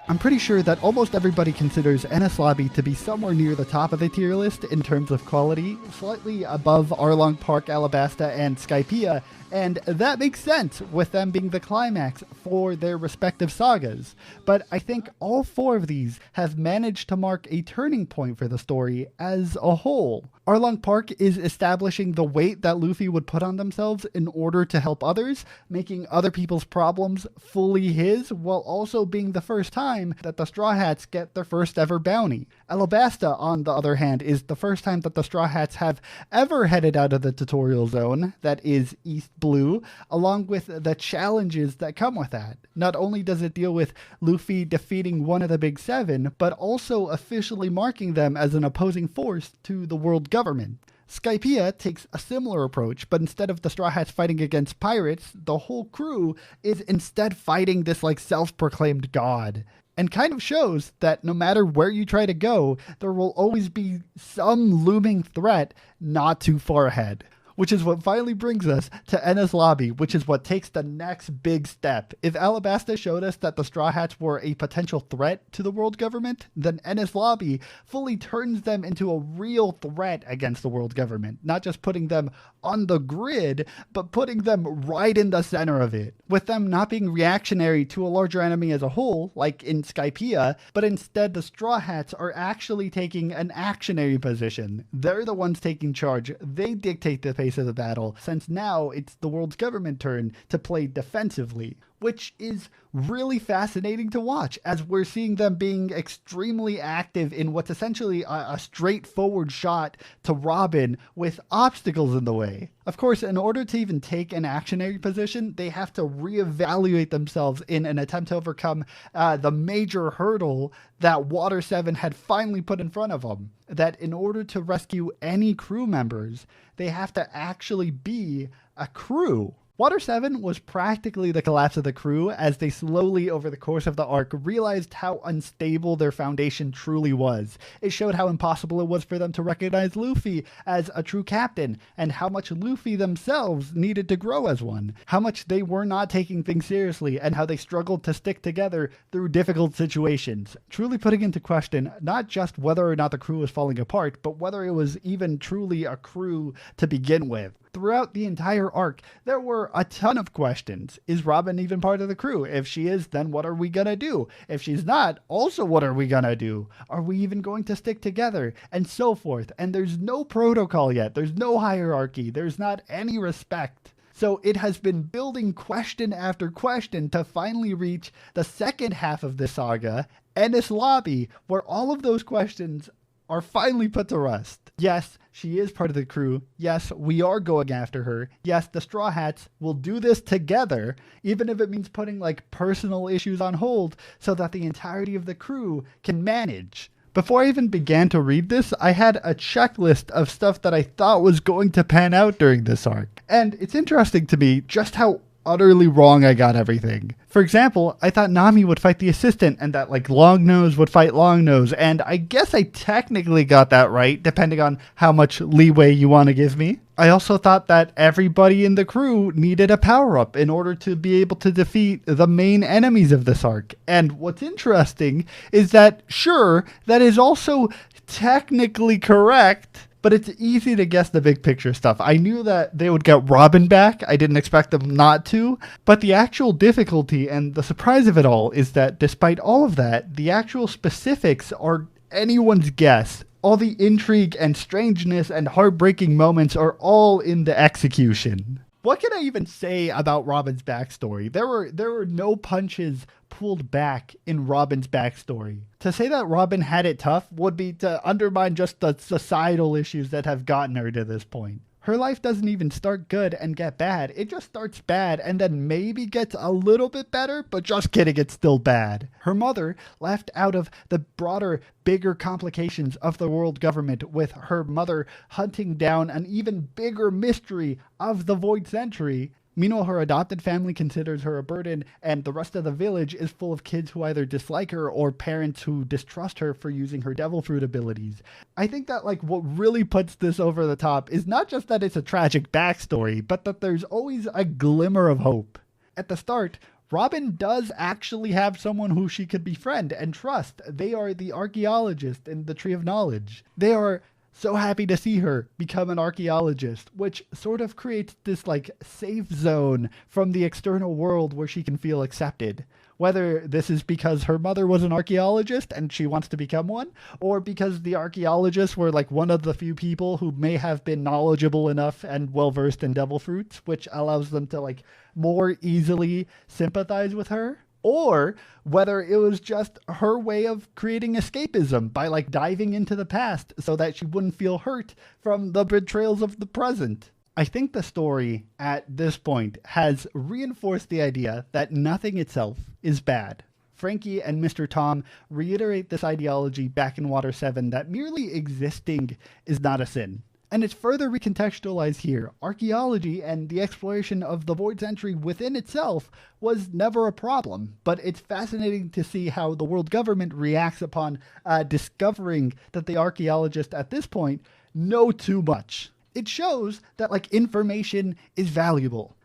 I'm pretty sure that almost everybody considers ENIES Lobby to be somewhere near the top of the tier list in terms of quality, slightly above Arlong Park, Alabasta, and Skypiea, and that makes sense with them being the climax for their respective sagas. But I think all four of these have managed to mark a turning point for the story as a whole. Arlong Park is establishing the weight that Luffy would put on themselves in order to help others, making other people's problems fully his, while also being the first time that the Straw Hats get their first ever bounty. Alabasta, on the other hand, is the first time that the Straw Hats have ever headed out of the tutorial zone, that is East Blue, along with the challenges that come with that. Not only does it deal with Luffy defeating one of the Big Seven, but also officially marking them as an opposing force to the world government. Skypiea takes a similar approach, but instead of the Straw Hats fighting against pirates, the whole crew is instead fighting this self-proclaimed god. And kind of shows that no matter where you try to go, there will always be some looming threat not too far ahead. Which is what finally brings us to ENIES Lobby, which is what takes the next big step. If Alabasta showed us that the Straw Hats were a potential threat to the world government, then ENIES Lobby fully turns them into a real threat against the world government. Not just putting them on the grid, but putting them right in the center of it. With them not being reactionary to a larger enemy as a whole, like in Skypiea, but instead the Straw Hats are actually taking an actionary position. They're the ones taking charge. They dictate the pace of the battle, since now it's the world's government turn to play defensively, which is really fascinating to watch, as we're seeing them being extremely active in what's essentially a straightforward shot to Robin with obstacles in the way. Of course, in order to even take an actionary position, they have to reevaluate themselves in an attempt to overcome the major hurdle that Water 7 had finally put in front of them. That in order to rescue any crew members, they have to actually be a crew. Water 7 was practically the collapse of the crew as they slowly over the course of the arc realized how unstable their foundation truly was. It showed how impossible it was for them to recognize Luffy as a true captain, and how much Luffy themselves needed to grow as one, how much they were not taking things seriously, and how they struggled to stick together through difficult situations, truly putting into question not just whether or not the crew was falling apart, but whether it was even truly a crew to begin with. Throughout the entire arc, there were a ton of questions. Is Robin even part of the crew? If she is, then what are we gonna do? If she's not, also what are we gonna do? Are we even going to stick together? And so forth. And there's no protocol yet. There's no hierarchy. There's not any respect. So it has been building question after question to finally reach the second half of this saga, ENIES Lobby, where all of those questions are finally put to rest. Yes, she is part of the crew. Yes, we are going after her. Yes, the Straw Hats will do this together, even if it means putting personal issues on hold so that the entirety of the crew can manage. Before I even began to read this, I had a checklist of stuff that I thought was going to pan out during this arc. And it's interesting to me just how utterly wrong I got everything. For example, I thought Nami would fight the assistant and that Longnose would fight Longnose, and I guess I technically got that right, depending on how much leeway you want to give me. I also thought that everybody in the crew needed a power-up in order to be able to defeat the main enemies of this arc. And what's interesting is that, sure, that is also technically correct, but it's easy to guess the big picture stuff. I knew that they would get Robin back. I didn't expect them not to. But the actual difficulty and the surprise of it all is that despite all of that, the actual specifics are anyone's guess. All the intrigue and strangeness and heartbreaking moments are all in the execution. What can I even say about Robin's backstory? There were no punches pulled back in Robin's backstory. To say that Robin had it tough would be to undermine just the societal issues that have gotten her to this point. Her life doesn't even start good and get bad. It just starts bad and then maybe gets a little bit better, but just kidding, it's still bad. Her mother left out of the broader, bigger complications of the world government, with her mother hunting down an even bigger mystery of the Void Century. Meanwhile, her adopted family considers her a burden, and the rest of the village is full of kids who either dislike her or parents who distrust her for using her devil fruit abilities. I think that what really puts this over the top is not just that it's a tragic backstory, but that there's always a glimmer of hope. At the start, Robin does actually have someone who she could befriend and trust. They are the archaeologist in the Tree of Knowledge. They are so happy to see her become an archaeologist, which sort of creates this like safe zone from the external world where she can feel accepted. Whether this is because her mother was an archaeologist and she wants to become one, or because the archaeologists were like one of the few people who may have been knowledgeable enough and well versed in devil fruits, which allows them to like more easily sympathize with her. Or whether it was just her way of creating escapism by like diving into the past so that she wouldn't feel hurt from the betrayals of the present. I think the story at this point has reinforced the idea that nothing itself is bad. Frankie and Mr. Tom reiterate this ideology back in Water 7 that merely existing is not a sin. And it's further recontextualized here. Archaeology and the exploration of the Void Century within itself was never a problem, but it's fascinating to see how the world government reacts upon discovering that the archaeologists at this point know too much. It shows that like information is valuable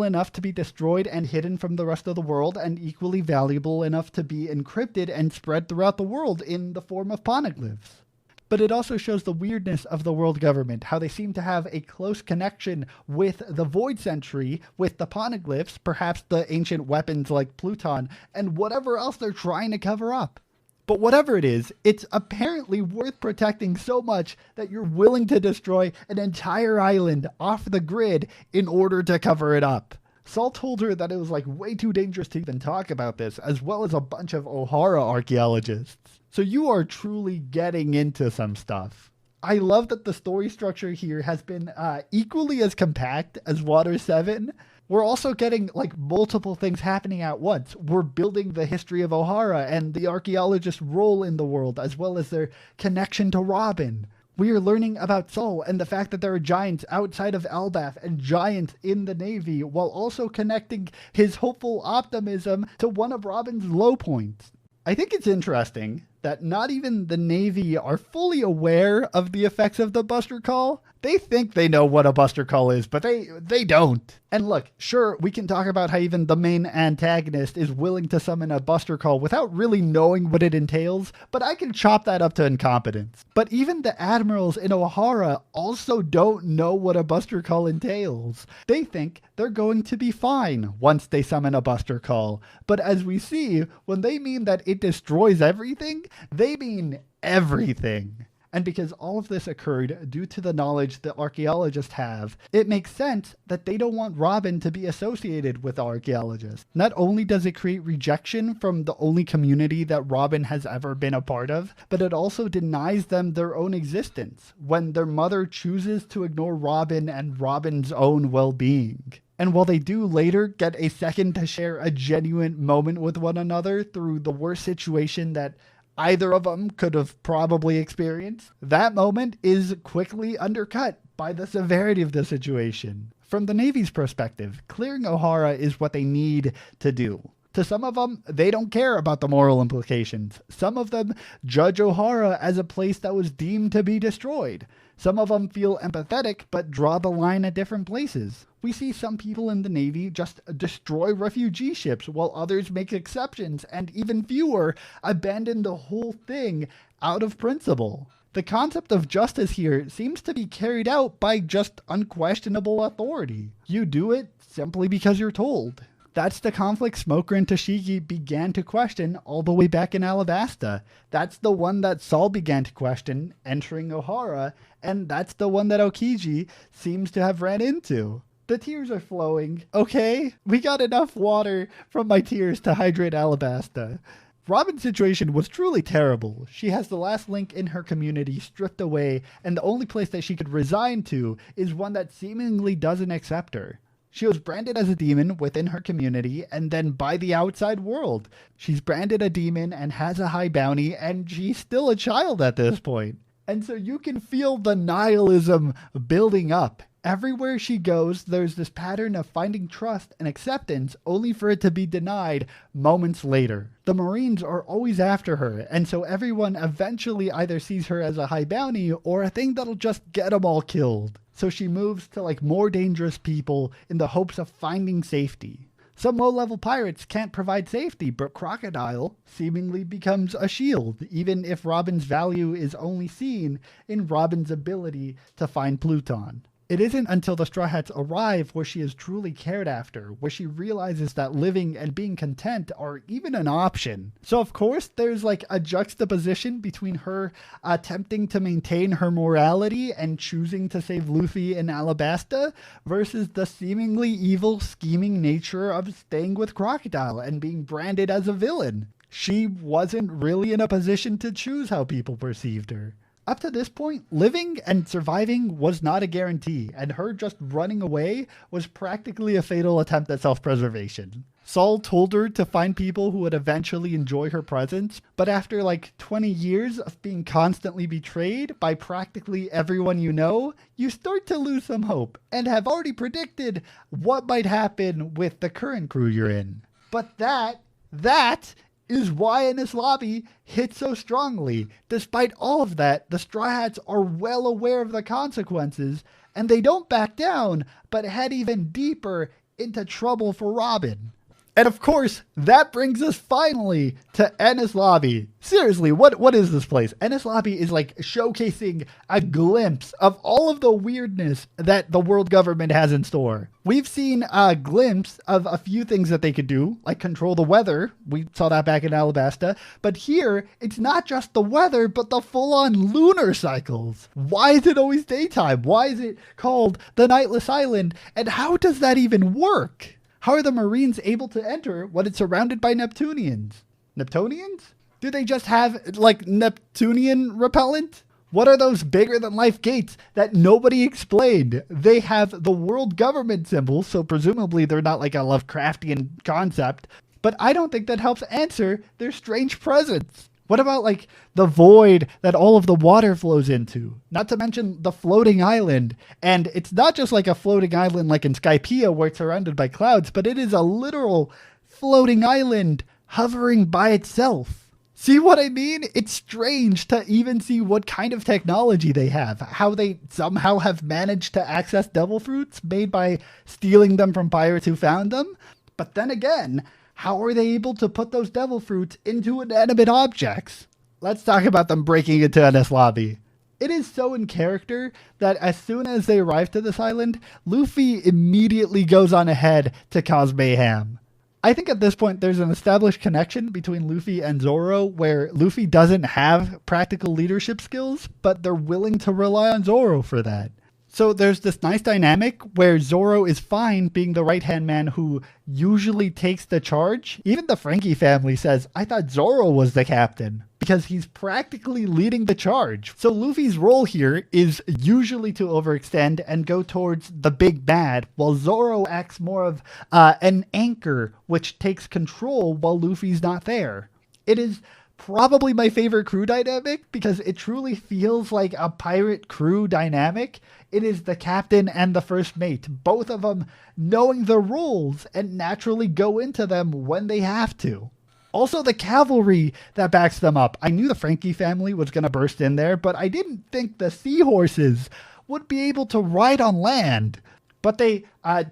enough to be destroyed and hidden from the rest of the world, and equally valuable enough to be encrypted and spread throughout the world in the form of poneglyphs. But it also shows the weirdness of the world government, how they seem to have a close connection with the Void Century, with the poneglyphs, perhaps the ancient weapons like Pluton, and whatever else they're trying to cover up. But whatever it is, it's apparently worth protecting so much that you're willing to destroy an entire island off the grid in order to cover it up. Saul told her that it was like way too dangerous to even talk about this, as well as a bunch of O'Hara archaeologists. So you are truly getting into some stuff. I love that the story structure here has been equally as compact as Water 7. We're also getting like multiple things happening at once. We're building the history of O'Hara and the archaeologist's role in the world, as well as their connection to Robin. We are learning about Saul and the fact that there are giants outside of Elbaf and giants in the Navy, while also connecting his hopeful optimism to one of Robin's low points. I think it's interesting that not even the Navy are fully aware of the effects of the Buster Call. They think they know what a Buster Call is, but they don't. And look, sure, we can talk about how even the main antagonist is willing to summon a Buster Call without really knowing what it entails, but I can chop that up to incompetence. But even the admirals in O'Hara also don't know what a Buster Call entails. They think they're going to be fine once they summon a Buster Call. But as we see, when they mean that it destroys everything, they mean everything. And because all of this occurred due to the knowledge the archaeologists have, it makes sense that they don't want Robin to be associated with archaeologists. Not only does it create rejection from the only community that Robin has ever been a part of, but it also denies them their own existence when their mother chooses to ignore Robin and Robin's own well-being. And while they do later get a second to share a genuine moment with one another through the worst situation that either of them could have probably experienced, that moment is quickly undercut by the severity of the situation. From the Navy's perspective, clearing O'Hara is what they need to do. To some of them, they don't care about the moral implications. Some of them judge O'Hara as a place that was deemed to be destroyed. Some of them feel empathetic, but draw the line at different places. We see some people in the Navy just destroy refugee ships, while others make exceptions, and even fewer abandon the whole thing out of principle. The concept of justice here seems to be carried out by just unquestionable authority. You do it simply because you're told. That's the conflict Smoker and Tashigi began to question all the way back in Alabasta. That's the one that Saul began to question entering O'Hara, and that's the one that Okiji seems to have ran into. The tears are flowing. Okay, we got enough water from my tears to hydrate Alabasta. Robin's situation was truly terrible. She has the last link in her community stripped away, and the only place that she could resign to is one that seemingly doesn't accept her. She was branded as a demon within her community and then by the outside world. She's branded a demon and has a high bounty, and she's still a child at this point. And so you can feel the nihilism building up. Everywhere she goes, there's this pattern of finding trust and acceptance only for it to be denied moments later. The Marines are always after her, and so everyone eventually either sees her as a high bounty or a thing that'll just get them all killed. So she moves to more dangerous people in the hopes of finding safety. Some low-level pirates can't provide safety, but Crocodile seemingly becomes a shield, even if Robin's value is only seen in Robin's ability to find Pluton. It isn't until the Straw Hats arrive where she is truly cared after, where she realizes that living and being content are even an option. So of course, there's like a juxtaposition between her attempting to maintain her morality and choosing to save Luffy and Alabasta versus the seemingly evil, scheming nature of staying with Crocodile and being branded as a villain. She wasn't really in a position to choose how people perceived her. Up to this point, living and surviving was not a guarantee, and her just running away was practically a fatal attempt at self-preservation. Saul told her to find people who would eventually enjoy her presence, but after like 20 years of being constantly betrayed by practically everyone you know, you start to lose some hope, and have already predicted what might happen with the current crew you're in. But that is why Enies Lobby hit so strongly. Despite all of that, the Straw Hats are well aware of the consequences, and they don't back down, but head even deeper into trouble for Robin. And of course, that brings us finally to Enies Lobby. Seriously, what is this place? Enies Lobby is like showcasing a glimpse of all of the weirdness that the world government has in store. We've seen a glimpse of a few things that they could do, like control the weather. We saw that back in Alabasta. But here, it's not just the weather, but the full-on lunar cycles. Why is it always daytime? Why is it called the Nightless Island? And how does that even work? How are the Marines able to enter when it's surrounded by Neptunians? Neptunians? Do they just have, like, Neptunian repellent? What are those bigger-than-life gates that nobody explained? They have the world government symbol, so presumably they're not like a Lovecraftian concept, but I don't think that helps answer their strange presence. What about, like, the void that all of the water flows into? Not to mention the floating island. And it's not just like a floating island like in Skypiea where it's surrounded by clouds, but it is a literal floating island hovering by itself. See what I mean? It's strange to even see what kind of technology they have. How they somehow have managed to access devil fruits made by stealing them from pirates who found them. But then again, how are they able to put those devil fruits into inanimate objects? Let's talk about them breaking into Enies Lobby. It is so in character that as soon as they arrive to this island, Luffy immediately goes on ahead to cause mayhem. I think at this point there's an established connection between Luffy and Zoro where Luffy doesn't have practical leadership skills, but they're willing to rely on Zoro for that. So there's this nice dynamic where Zoro is fine being the right-hand man who usually takes the charge. Even the Frankie family says, I thought Zoro was the captain, because he's practically leading the charge. So Luffy's role here is usually to overextend and go towards the big bad, while Zoro acts more of an anchor, which takes control while Luffy's not there. It is probably my favorite crew dynamic because it truly feels like a pirate crew dynamic. It is the captain and the first mate, both of them knowing the rules and naturally go into them when they have to. Also the cavalry that backs them up. I knew the Frankie family was going to burst in there, but I didn't think the seahorses would be able to ride on land. But they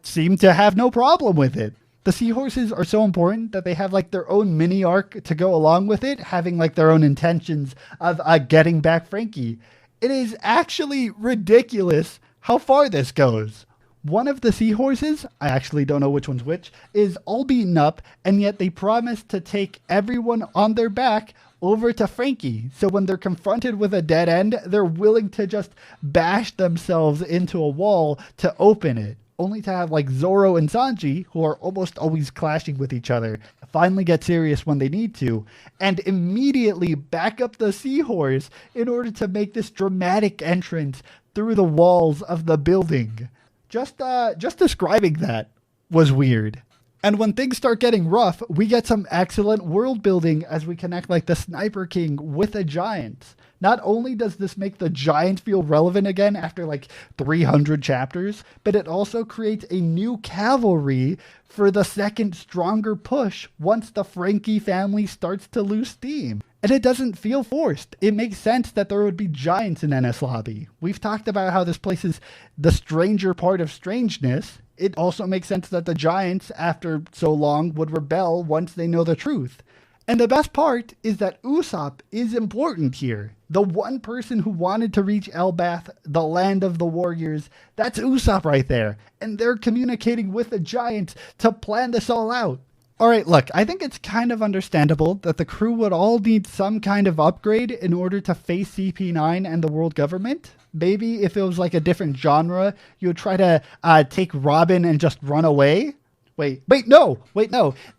seem to have no problem with it. The seahorses are so important that they have like their own mini arc to go along with it, having like their own intentions of getting back Frankie. It is actually ridiculous how far this goes. One of the seahorses, I actually don't know which one's which, is all beaten up, and yet they promise to take everyone on their back over to Frankie. So when they're confronted with a dead end, they're willing to just bash themselves into a wall to open it. Only to have like Zoro and Sanji, who are almost always clashing with each other, finally get serious when they need to, and immediately back up the seahorse in order to make this dramatic entrance through the walls of the building. Just describing that was weird. And when things start getting rough, we get some excellent world building as we connect like the Sniper King with the Giants. Not only does this make the Giants feel relevant again after like 300 chapters, but it also creates a new cavalry for the second stronger push once the Frankie family starts to lose steam. And it doesn't feel forced. It makes sense that there would be giants in Enies Lobby. We've talked about how this place is the stranger part of strangeness, It also makes sense that the giants, after so long, would rebel once they know the truth. And the best part is that Usopp is important here. The one person who wanted to reach Elbath, the land of the warriors, that's Usopp right there. And they're communicating with the giants to plan this all out. Alright, look, I think it's kind of understandable that the crew would all need some kind of upgrade in order to face CP9 and the world government. Maybe if it was like a different genre, you would try to take Robin and just run away. Wait, no.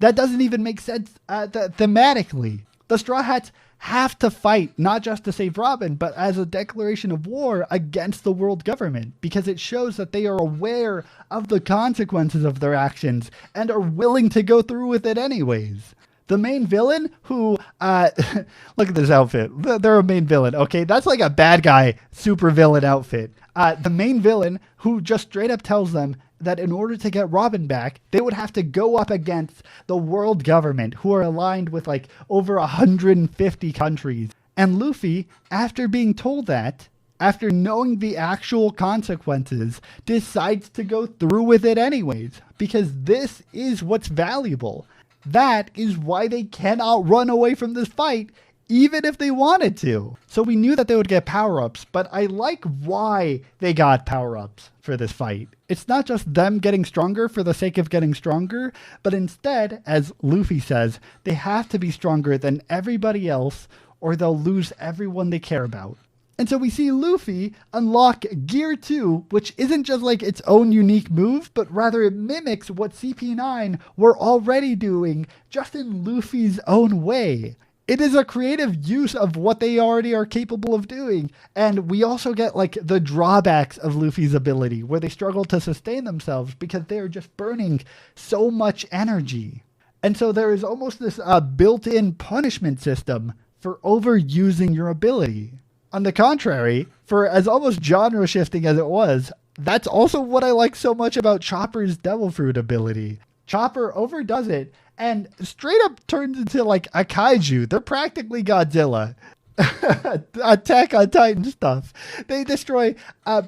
That doesn't even make sense thematically. The Straw Hats have to fight, not just to save Robin, but as a declaration of war against the world government, because it shows that they are aware of the consequences of their actions and are willing to go through with it anyways. The main villain who, look at this outfit. They're a main villain, okay? That's like a bad guy super villain outfit. The main villain who just straight up tells them that in order to get Robin back, they would have to go up against the world government, who are aligned with like over 150 countries. And Luffy, after being told that, after knowing the actual consequences, decides to go through with it anyways, because this is what's valuable. That is why they cannot run away from this fight, even if they wanted to. So we knew that they would get power-ups, but I like why they got power-ups for this fight. It's not just them getting stronger for the sake of getting stronger, but instead, as Luffy says, they have to be stronger than everybody else or they'll lose everyone they care about. And so we see Luffy unlock Gear 2, which isn't just like its own unique move, but rather it mimics what CP9 were already doing, just in Luffy's own way. It is a creative use of what they already are capable of doing. And we also get like the drawbacks of Luffy's ability, where they struggle to sustain themselves because they are just burning so much energy. And so there is almost this built-in punishment system for overusing your ability. On the contrary, for as almost genre shifting as it was, that's also what I like so much about Chopper's Devil Fruit ability. Chopper overdoes it and straight up turns into like a kaiju. They're practically Godzilla. Attack on Titan stuff. They destroy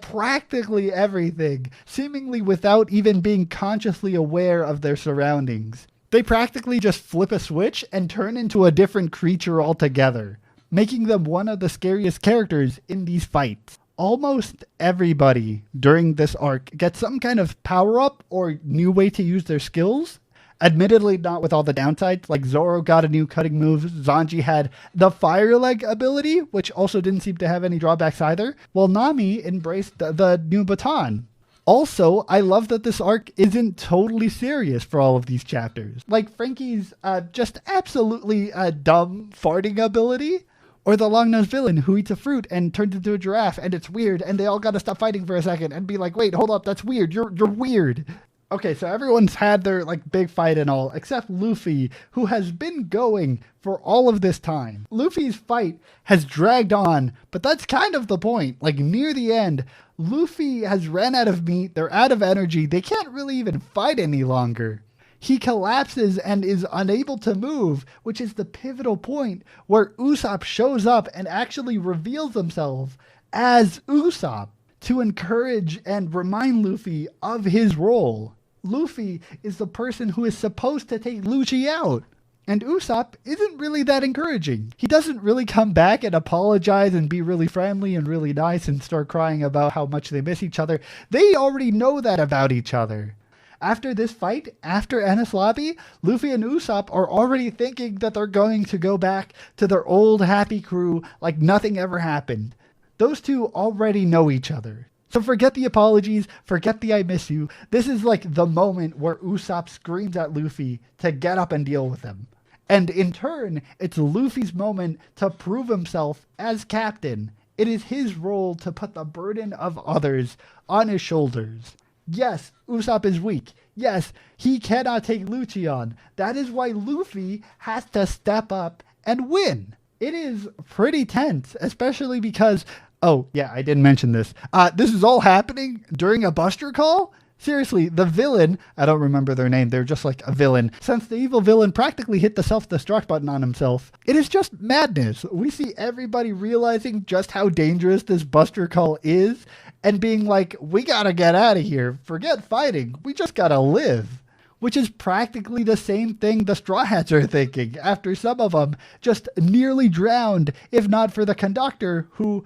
practically everything, seemingly without even being consciously aware of their surroundings. They practically just flip a switch and turn into a different creature altogether, making them one of the scariest characters in these fights. Almost everybody during this arc gets some kind of power-up or new way to use their skills. Admittedly, not with all the downsides, like Zoro got a new cutting move, Sanji had the Fire Leg ability, which also didn't seem to have any drawbacks either, while Nami embraced the new baton. Also, I love that this arc isn't totally serious for all of these chapters. Like Frankie's just absolutely dumb farting ability, or the long-nosed villain who eats a fruit and turns into a giraffe and it's weird and they all gotta stop fighting for a second and be like, wait, hold up, that's weird, you're weird. Okay, so everyone's had their like big fight and all, except Luffy, who has been going for all of this time. Luffy's fight has dragged on, but that's kind of the point. Like near the end, Luffy has ran out of meat, they're out of energy, they can't really even fight any longer. He collapses and is unable to move, which is the pivotal point where Usopp shows up and actually reveals himself as Usopp to encourage and remind Luffy of his role. Luffy is the person who is supposed to take Lucci out. And Usopp isn't really that encouraging. He doesn't really come back and apologize and be really friendly and really nice and start crying about how much they miss each other. They already know that about each other. After this fight, after Enies Lobby, Luffy and Usopp are already thinking that they're going to go back to their old happy crew like nothing ever happened. Those two already know each other. So forget the apologies, forget the I miss you. This is like the moment where Usopp screams at Luffy to get up and deal with him. And in turn, it's Luffy's moment to prove himself as captain. It is his role to put the burden of others on his shoulders. Yes, Usopp is weak. Yes, he cannot take Lucci on. That is why Luffy has to step up and win. It is pretty tense, especially because, oh yeah, I didn't mention this. This is all happening during a Buster call? Seriously, the villain, I don't remember their name, they're just like a villain. Since the evil villain practically hit the self-destruct button on himself, it is just madness. We see everybody realizing just how dangerous this Buster Call is and being like, we gotta get out of here. Forget fighting. We just gotta live. Which is practically the same thing the Straw Hats are thinking, after some of them just nearly drowned, if not for the conductor, who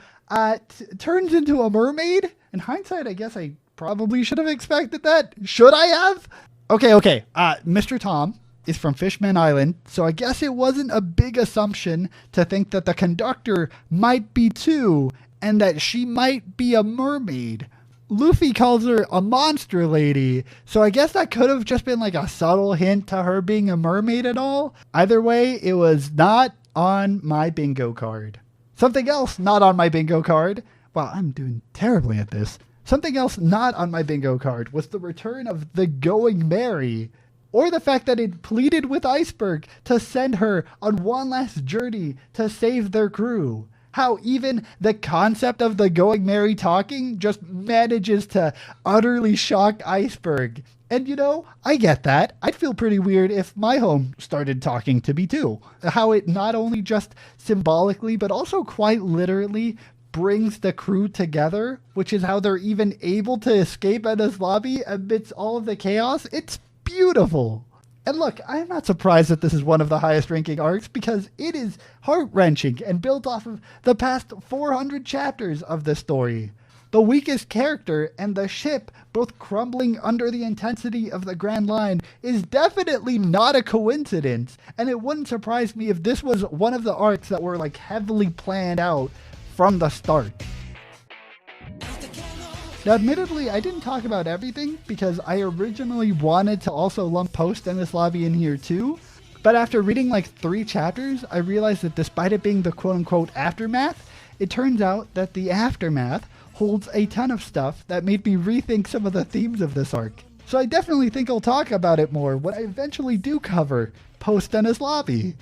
turns into a mermaid. In hindsight, I guess I probably should have expected that. Should I have? Okay. Mr. Tom is from Fishman Island, so I guess it wasn't a big assumption to think that the conductor might be too, and that she might be a mermaid. Luffy calls her a monster lady, so I guess that could have just been like a subtle hint to her being a mermaid at all. Either way, it was not on my bingo card. Something else not on my bingo card. Wow, I'm doing terribly at this. Something else not on my bingo card was the return of the Going Merry, or the fact that it pleaded with Iceberg to send her on one last journey to save their crew. How even the concept of the Going Merry talking just manages to utterly shock Iceberg. And you know, I get that. I'd feel pretty weird if my home started talking to me too. How it not only just symbolically, but also quite literally brings the crew together, which is how they're even able to escape Enies Lobby amidst all of the chaos. It's beautiful. And look, I'm not surprised that this is one of the highest ranking arcs because it is heart-wrenching and built off of the past 400 chapters of the story. The weakest character and the ship both crumbling under the intensity of the Grand Line is definitely not a coincidence, and it wouldn't surprise me if this was one of the arcs that were like heavily planned out from the start. Now, admittedly, I didn't talk about everything because I originally wanted to also lump post-Enies Lobby in here too, but after reading like 3 chapters, I realized that despite it being the quote-unquote aftermath, it turns out that the aftermath holds a ton of stuff that made me rethink some of the themes of this arc. So I definitely think I'll talk about it more when I eventually do cover post-Enies Lobby.